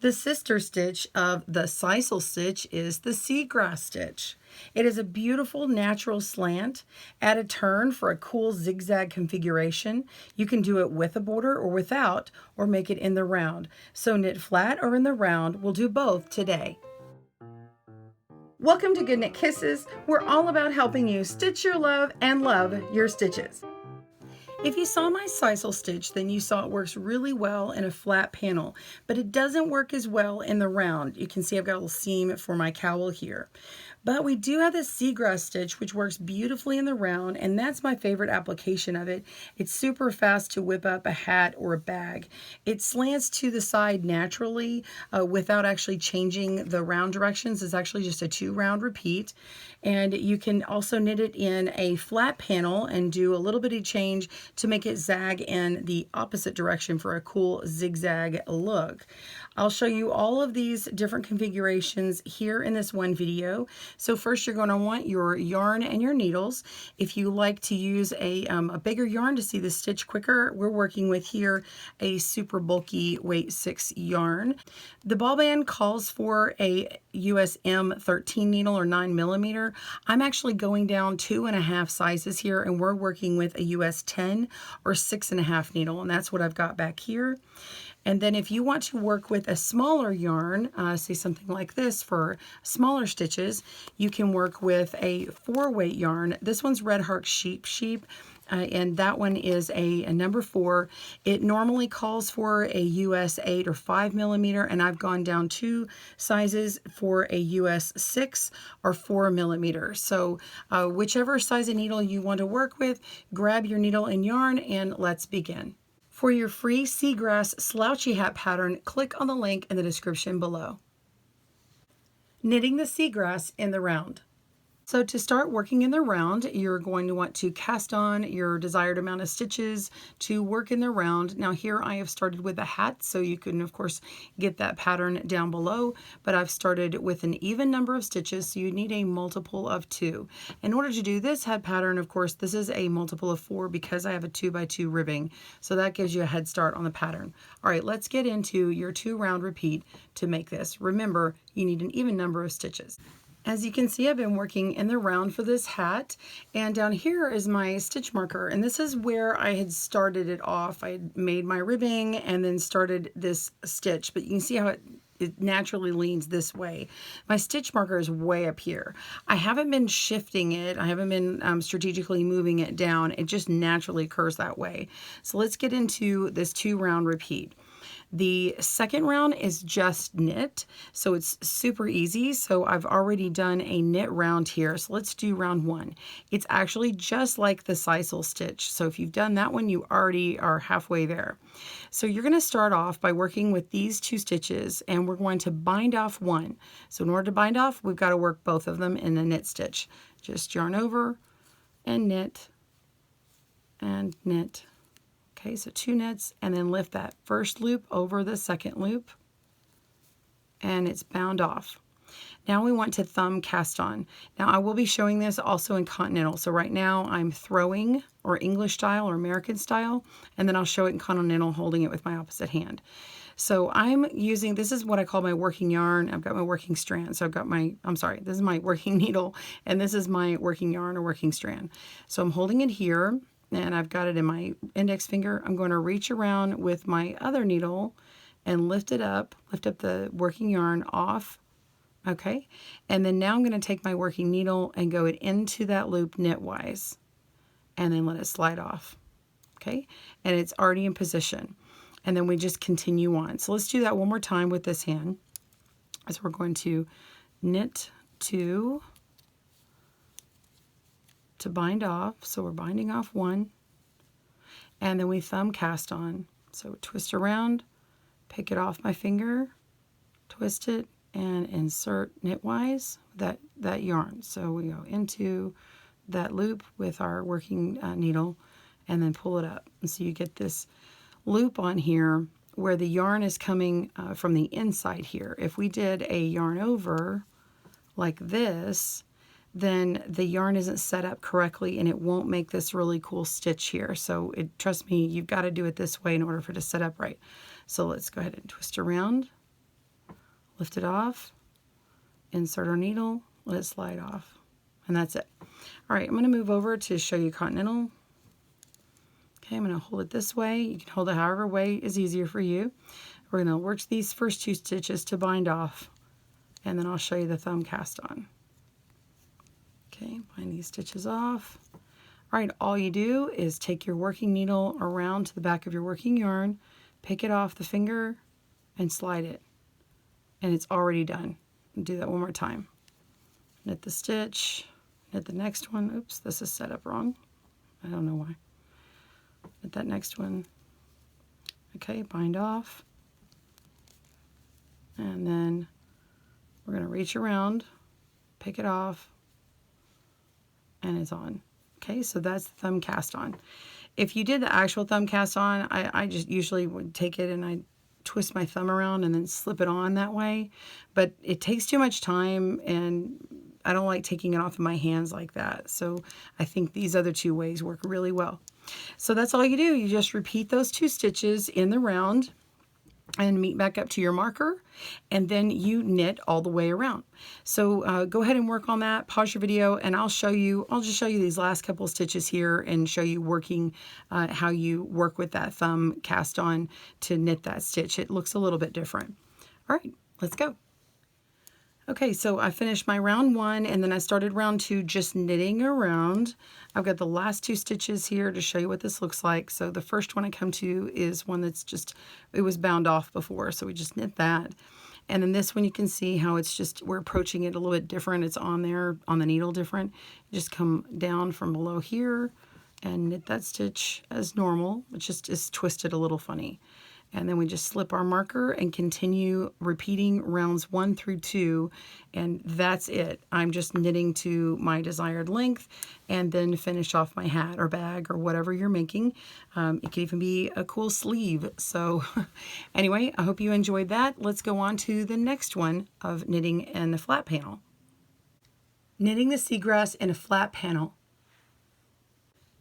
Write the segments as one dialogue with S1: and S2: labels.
S1: The sister stitch of the sisal stitch is the seagrass stitch. It is a beautiful natural slant. Add a turn for a cool zigzag configuration. You can do it with a border or without, or make it in the round. So knit flat or in the round. We'll do both today. Welcome to GoodKnit Kisses. We're all about helping you stitch your love and love your stitches. If you saw my sisal stitch, then you saw it works really well in a flat panel, but it doesn't work as well in the round. You can see I've got a little seam for my cowl here. But we do have this seagrass stitch, which works beautifully in the round, and that's my favorite application of it. It's super fast to whip up a hat or a bag. It slants to the side naturally without actually changing the round directions. It's actually just a 2-round repeat. And you can also knit it in a flat panel and do a little bitty change to make it zag in the opposite direction for a cool zigzag look. I'll show you all of these different configurations here in this one video. So first you're going to want your yarn and your needles. If you like to use a bigger yarn to see the stitch quicker, we're working with here a super bulky weight 6 yarn. The ball band calls for a US M13 needle or 9mm. I'm actually going down 2.5 sizes here, and we're working with a US 10 or 6.5 needle, and that's what I've got back here. And then if you want to work with a smaller yarn, say something like this for smaller stitches, you can work with a 4-weight yarn. This one's Red Heart Sheep, and that one is a number 4. It normally calls for a US 8 or 5mm, and I've gone down 2 sizes for a US 6 or 4mm. So whichever size of needle you want to work with, grab your needle and yarn and let's begin. For your free Seagrass Slouchy Hat pattern, click on the link in the description below. Knitting the seagrass in the round. So to start working in the round, you're going to want to cast on your desired amount of stitches to work in the round. Now here I have started with a hat, so you can of course get that pattern down below, but I've started with an even number of stitches, so you need a multiple of 2. In order to do this hat pattern, of course, this is a multiple of 4 because I have a 2x2 ribbing, so that gives you a head start on the pattern. All right, let's get into your 2-round repeat to make this. Remember, you need an even number of stitches. As you can see, I've been working in the round for this hat, and down here is my stitch marker, and this is where I had started it off. I had made my ribbing and then started this stitch, but you can see how it naturally leans this way. My stitch marker is way up here. I haven't been shifting it. I haven't been strategically moving it down. It just naturally occurs that way. So let's get into this 2-round repeat. The second round is just knit, so it's super easy. So I've already done a knit round here. So let's do round 1. It's actually just like the sisal stitch. So if you've done that one, you already are halfway there. So you're going to start off by working with these 2 stitches, and we're going to bind off 1. So in order to bind off, we've got to work both of them in a knit stitch. Just yarn over and knit and knit. Okay, so 2 knits, and then lift that first loop over the second loop, and it's bound off. Now we want to thumb cast on. Now I will be showing this also in continental. So right now I'm throwing, or English style or American style, and then I'll show it in continental holding it with my opposite hand. So I'm using, this is what I call my working yarn. I've got my working strand. So I've got my, this is my working needle, and this is my working yarn or working strand. So I'm holding it here, and I've got it in my index finger. I'm going to reach around with my other needle and lift it up, lift up the working yarn off, okay? And then now I'm going to take my working needle and go it into that loop knitwise, and then let it slide off, okay? And it's already in position. And then we just continue on. So let's do that one more time with this hand. So we're going to knit 2, to bind off, so we're binding off 1, and then we thumb cast on. So twist around, pick it off my finger, twist it, and insert knitwise that yarn. So we go into that loop with our working needle and then pull it up. And so you get this loop on here where the yarn is coming from the inside here. If we did a yarn over like this, then the yarn isn't set up correctly and it won't make this really cool stitch here. So trust me, you've got to do it this way in order for it to set up right. So let's go ahead and twist around lift it off, insert our needle, let it slide off, and that's it. All right, I'm going to move over to show you Continental. Okay, I'm going to hold it this way. You can hold it however way is easier for you. We're going to work these first 2 stitches to bind off, and then I'll show you the thumb cast on. Okay, bind these stitches off. All right, all you do is take your working needle around to the back of your working yarn, pick it off the finger, and slide it. And it's already done. Do that one more time. Knit the stitch, knit the next one. Oops, this is set up wrong. I don't know why. Knit that next one. Okay, bind off. And then we're going to reach around, pick it off, and it's on. Okay, so that's the thumb cast on. If you did the actual thumb cast on, I just usually would take it and I twist my thumb around and then slip it on that way. But it takes too much time and I don't like taking it off of my hands like that. So I think these other 2 ways work really well. So that's all you do. You just repeat those 2 stitches in the round and meet back up to your marker, and then you knit all the way around. So go ahead and work on that, pause your video, and I'll just show you these last couple of stitches here and show you working how you work with that thumb cast on to knit that stitch. It looks a little bit different. All right, let's go. Okay, so I finished my round 1 and then I started round 2 just knitting around. I've got the last 2 stitches here to show you what this looks like. So the first one I come to is one that's just, it was bound off before, so we just knit that. And then this one you can see how it's just, we're approaching it a little bit different. It's on there, on the needle different. You just come down from below here and knit that stitch as normal. It just is twisted a little funny. And then we just slip our marker and continue repeating rounds 1 through 2, and that's it. I'm just knitting to my desired length and then finish off my hat or bag or whatever you're making. It could even be a cool sleeve. So anyway, I hope you enjoyed that. Let's go on to the next one of knitting in the flat panel. Knitting the seagrass in a flat panel.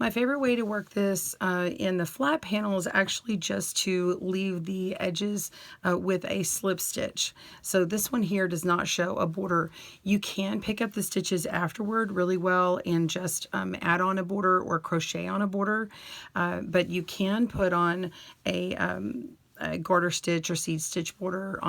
S1: My favorite way to work this in the flat panel is actually just to leave the edges with a slip stitch. So this one here does not show a border. You can pick up the stitches afterward really well and just add on a border or crochet on a border, but you can put on a garter stitch or seed stitch border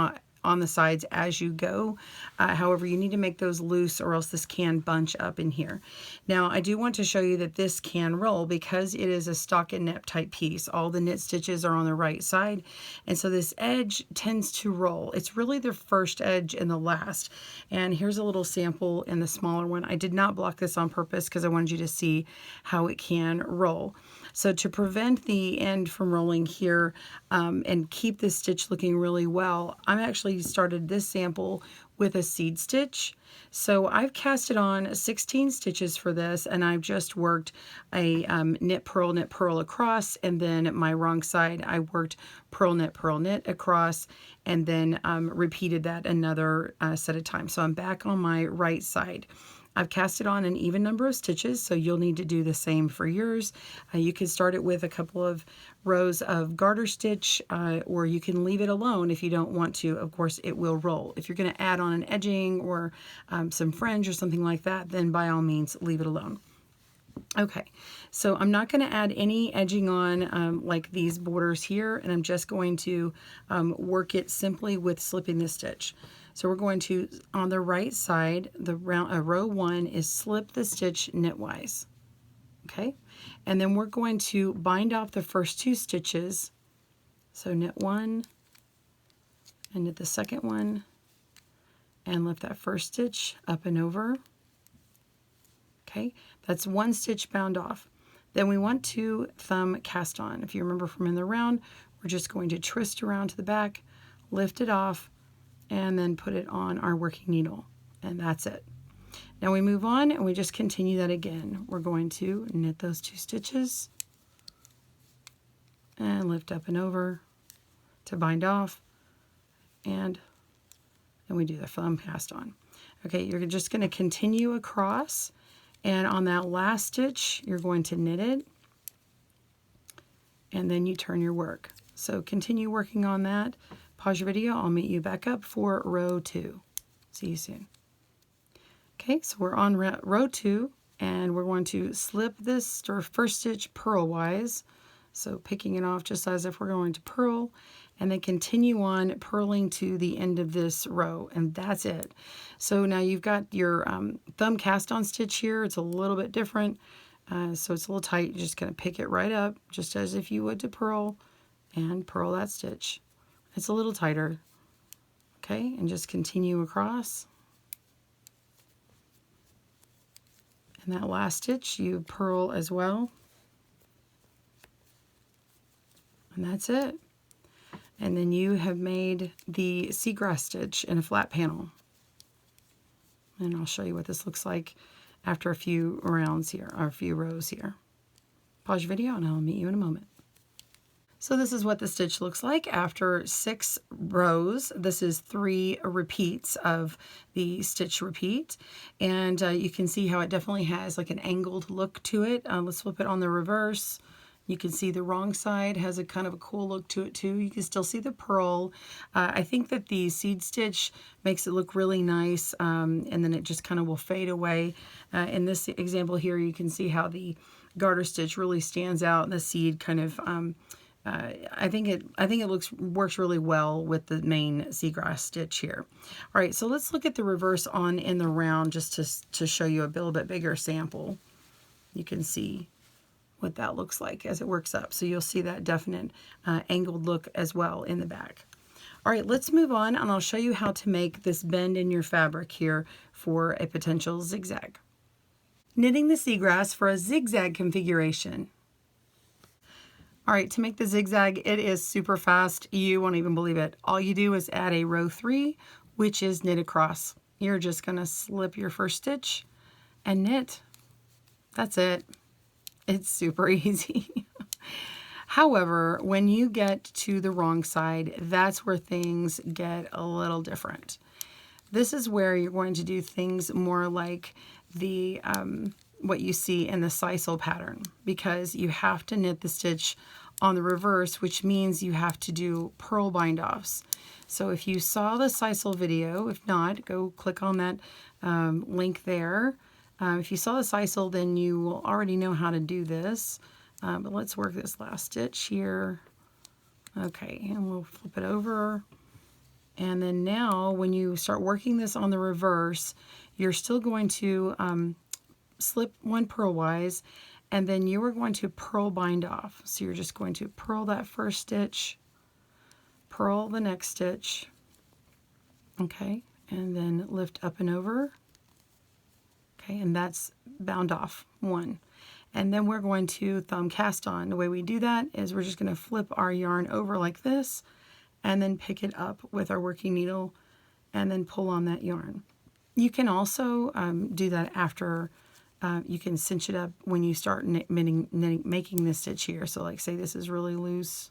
S1: on the sides as you go. However, you need to make those loose or else this can bunch up in here. Now, I do want to show you that this can roll because it is a stockinette type piece. All the knit stitches are on the right side, and so this edge tends to roll. It's really the first edge and the last. And here's a little sample in the smaller one. I did not block this on purpose because I wanted you to see how it can roll. So to prevent the end from rolling here and keep this stitch looking really well, I'm actually started this sample with a seed stitch. So I've casted on 16 stitches for this, and I've just worked a knit, purl across, and then my wrong side I worked purl, knit across, and then repeated that another set of times. So I'm back on my right side. I've casted on an even number of stitches, so you'll need to do the same for yours. You can start it with a couple of rows of garter stitch, or you can leave it alone if you don't want to. Of course, it will roll. If you're going to add on an edging or some fringe or something like that, then by all means, leave it alone. Okay, so I'm not going to add any edging on like these borders here, and I'm just going to work it simply with slipping the stitch. So we're going to, on the right side, the row 1 is slip the stitch knitwise. Okay, and then we're going to bind off the first 2 stitches. So knit 1 and knit the second one and lift that first stitch up and over. Okay, that's 1 stitch bound off. Then we want to thumb cast on. If you remember from in the round, we're just going to twist around to the back, lift it off, and then put it on our working needle, and that's it. Now we move on and we just continue that again. We're going to knit those 2 stitches and lift up and over to bind off, and then we do the thumb cast on. Okay, you're just going to continue across, and on that last stitch you're going to knit it, and then you turn your work. So continue working on that. Pause your video. I'll meet you back up for row 2. See you soon. Okay, so we're on row 2, and we're going to slip this first stitch purlwise. So picking it off just as if we're going to purl, and then continue on purling to the end of this row, and that's it. So now you've got your thumb cast on stitch here. It's a little bit different, so it's a little tight. You're just going to pick it right up just as if you would to purl, and purl that stitch. It's a little tighter, okay, and just continue across. And that last stitch you purl as well, and that's it. And then you have made the seagrass stitch in a flat panel. And I'll show you what this looks like after a few rounds here, or a few rows here. Pause your video and I'll meet you in a moment. So this is what the stitch looks like after 6 rows. This is 3 repeats of the stitch repeat. And you can see how it definitely has like an angled look to it. Let's flip it on the reverse. You can see the wrong side has a kind of a cool look to it too. You can still see the purl. I think that the seed stitch makes it look really nice, and then it just kind of will fade away. In this example here, you can see how the garter stitch really stands out, and the seed kind of, I think it works really well with the main seagrass stitch here. All right, so let's look at the reverse on in the round just to show you a little bit bigger sample. You can see what that looks like as it works up. So you'll see that definite angled look as well in the back. All right, let's move on, and I'll show you how to make this bend in your fabric here for a potential zigzag. Knitting the seagrass for a zigzag configuration. All right, to make the zigzag, it is super fast. You won't even believe it. All you do is add a row 3, which is knit across. You're just gonna slip your first stitch and knit. That's it. It's super easy. However, when you get to the wrong side, that's where things get a little different. This is where you're going to do things more like the what you see in the Sisal pattern, because you have to knit the stitch on the reverse, which means you have to do purl bind offs. So if you saw the Sisal video, if not, go click on that link there. If you saw the Sisal, then you will already know how to do this. But let's work this last stitch here. Okay, and we'll flip it over. And then now when you start working this on the reverse, you're still going to slip one purlwise, and then you are going to purl bind off. So you're just going to purl that first stitch, purl the next stitch, okay, and then lift up and over. Okay, and that's bound off 1. And then we're going to thumb cast on. The way we do that is we're just going to flip our yarn over like this, and then pick it up with our working needle, and then pull on that yarn. You can also do that after, you can cinch it up when you start making this stitch here. So like say this is really loose,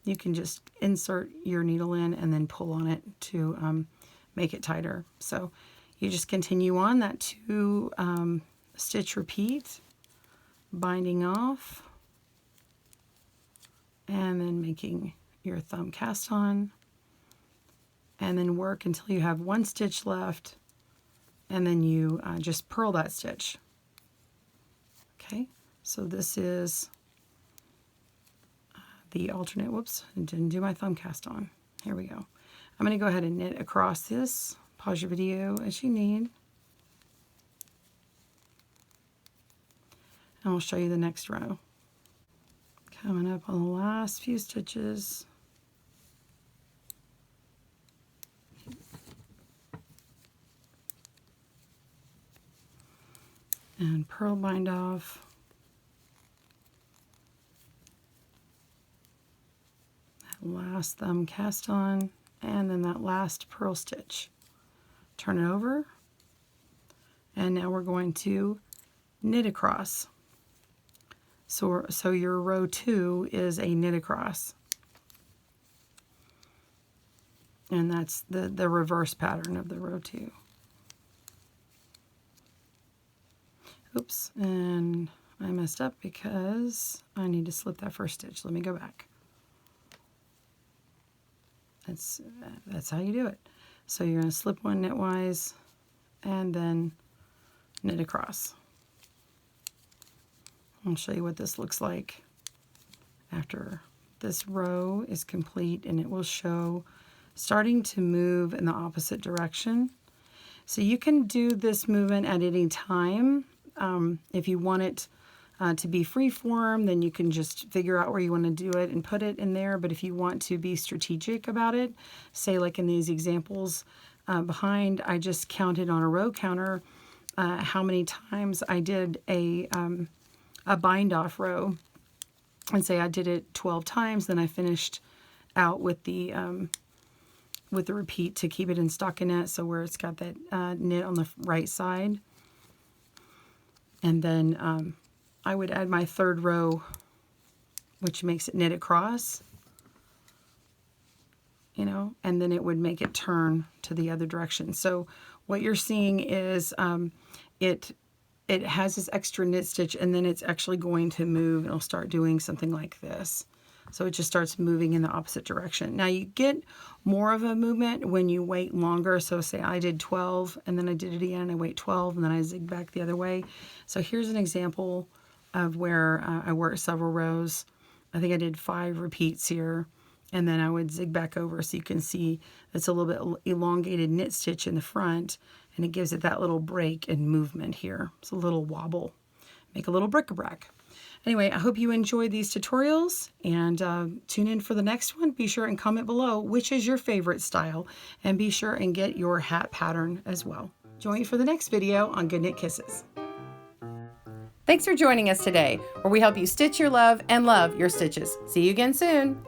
S1: you can just insert your needle in and then pull on it to make it tighter. So you just continue on that 2 stitch repeat, binding off, and then making your thumb cast on, and then work until you have 1 stitch left, and then you just purl that stitch. Okay, so this is the alternate. Whoops, I didn't do my thumb cast on. Here we go. I'm going to go ahead and knit across this. Pause your video as you need. And I'll show you the next row. Coming up on the last few stitches. And purl bind off. That last thumb cast on, and then that last purl stitch. Turn it over, and now we're going to knit across. So your row 2 is a knit across, and that's the reverse pattern of the row 2. Oops, and I messed up because I need to slip that first stitch. Let me go back. That's how you do it. So you're going to slip one knitwise and then knit across. I'll show you what this looks like after this row is complete, and it will show starting to move in the opposite direction. So you can do this movement at any time. If you want it to be free form, then you can just figure out where you want to do it and put it in there. But if you want to be strategic about it, say like in these examples behind, I just counted on a row counter how many times I did a bind off row, and say I did it 12 times, then I finished out with the repeat to keep it in stockinette, so where it's got that knit on the right side. And then I would add my third row, which makes it knit across, you know, and then it would make it turn to the other direction. So what you're seeing is it has this extra knit stitch, and then it's actually going to move. It'll start doing something like this. So it just starts moving in the opposite direction. Now you get more of a movement when you wait longer. So say I did 12 and then I did it again, I wait 12 and then I zig back the other way. So here's an example of where I worked several rows. I think I did 5 repeats here, and then I would zig back over, so you can see it's a little bit elongated knit stitch in the front, and it gives it that little break and movement here. It's a little wobble. Make a little bric-a-brac. Anyway, I hope you enjoyed these tutorials, and tune in for the next one. Be sure and comment below which is your favorite style, and be sure and get your hat pattern as well. Join me for the next video on GoodKnit Kisses. Thanks for joining us today, where we help you stitch your love and love your stitches. See you again soon.